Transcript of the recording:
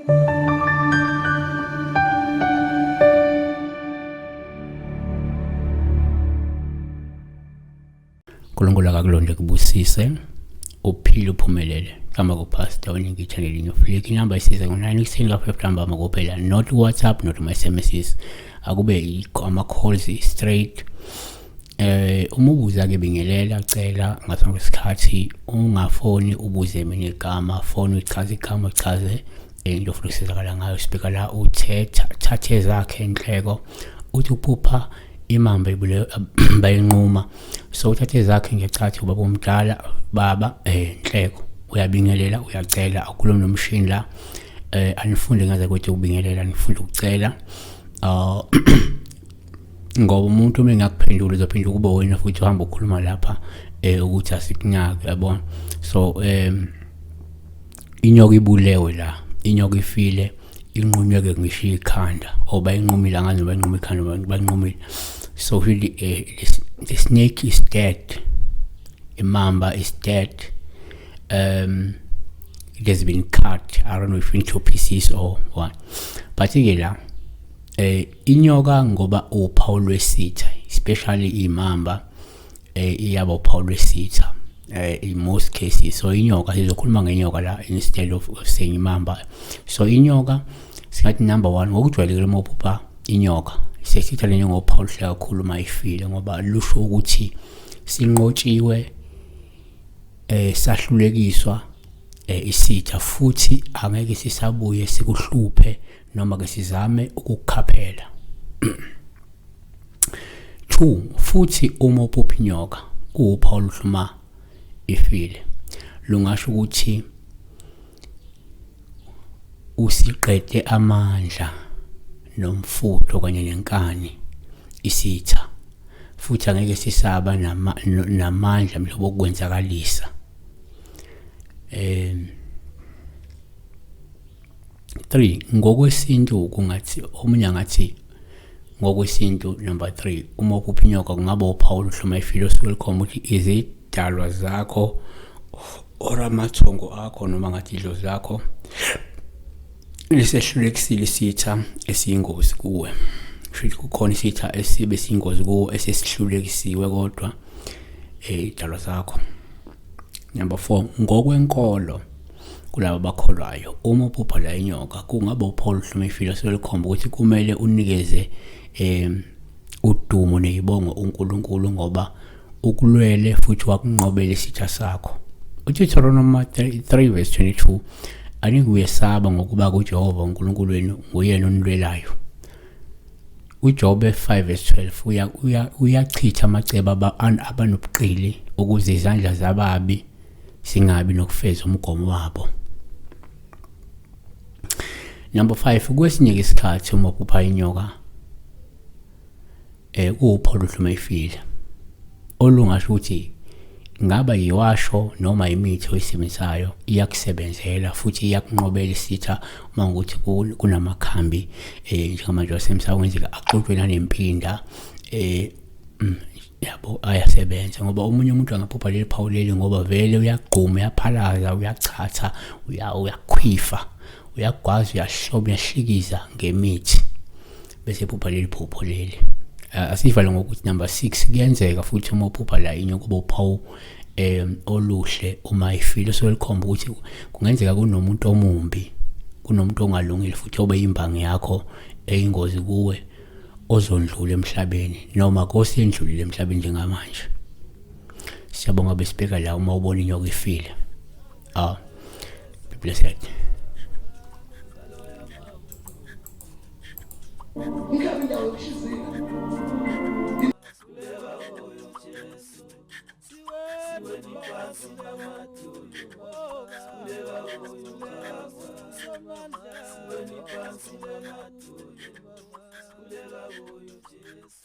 uNkulunkulu akakulonde kubusise uphile uphumelele kama ku pastor oningi channel in Flick number isiza ngo9 September makuphela not WhatsApp not my SMSs akube ama calls straight umubuza ke bingelela cela ngasonke isikhathi ungafoni ubuze mina igama phone uchaze igama uchaze into ofuna ukusizakala ngayo speaker la uthetha thathe zakhe inhleko uthi uphupha imamba ibule bayinquma so uthathe zakhe ngechathi ubaba omdala baba inhleko uyabingelela uyacela akhuluma nomshini la anifunde ngaze ukuthi ubingelela nifunde ukucela ngoba umuntu mengakuphendula uzophinda kuba wena futhi uhamba ukhuluma lapha ukuthi asikunyaka yabona so inyoka ibulewe la inyoka ifile inqunyeke ngisho ikhanda oba inqumile ngaze banquma ikhanda banqumile so really the snake is dead imamba is dead it has been cut. I don't know if into pieces or what but again inyoka ngoba uphawu lwesitha especially imamba iyaba uphawu lwesitha in most cases so inyoka sizokhuluma ngenyoka la instead of saying imamba so inyoka singathi number 1 ngokujwayelekile mophupha inyoka sesitha lenyo ngophawu hle kakhulu mayifile ngoba lusho ukuthi sinqotshiwe sahlulekiswa isitha futhi angeke sisabuye sikuhluphe noma ke sizame ukukhaphela 2 futhi uma uphupha inyoka kuuphawu luhluma ifile lungasho ukuthi usiqede amandla nomfutho kanye nenkani isitha futhi angeke sisaba namandla mhlobo okwenzakalisa 3 ngokwesintu kungathi omunye ngathi ngokwesintu number 3 uma uphupha inyoka kungaba uphawu luhluma ifile welcome ukuthi izidalwa zakho ora amathongo akho noma ngathi idlo zakho lisehlulekisile isitha esiyingozi kuwe futhi kukhona isitha esibe siyingozi kuwe esesihlulekisiwe kodwa idalwa zakho number 4 ngokwenkolo kulabo bakholwayo uma uphupha la inyoka kungaba uphawu luhluma ifile welcome ukuthi kumele unikeze udumo nezibongo uNkulunkulu ngoba ukulwele futhi wakunqobela isitha sakho uDeuteronomy 3:22 aningi uyesaba ngokuba kuJehova uNkulunkulu wenu nguyena onilwelayo uJobe 5:12 uyachitha amaceba abanobuqili ukuze izandla zababi singabi nokufeza umgomo wabo number 5 kwesinye isikhathi uma uphupha inyoka kuuphawu luhluma ifile olungasho ukuthi ngaba yiwasho noma imithi oyisebenzayo iyakusebenzela futhi iyakunqobela isitha mangukuthi kunamakhambi njengamanje wasemsawenzeka axoxwe nanempinda yabo ayasebenza ngoba umunye umuntu angaphupha leli phawu leli ngoba vele uyagquma uyaphalaza uyachatha uyakhwifa uyagwaza uyahloba uyahlikiza ngemithi bese phupha leli phupho leli asivale ngokuthi number 6 kuyenzeka futhi uma uphupha la inyoka kuba uphawu oluhle uma ifile welcome ukuthi kungenzeka kunomuntu omumbi kunomuntu ongalungile futhi obe imbangi yakho eyingozi kuwe ozondlula emhlabeni noma kosendlulile emhlabeni njengamanje siyabonga besibheka la uma ubona inyoka ifile be blessed Yes.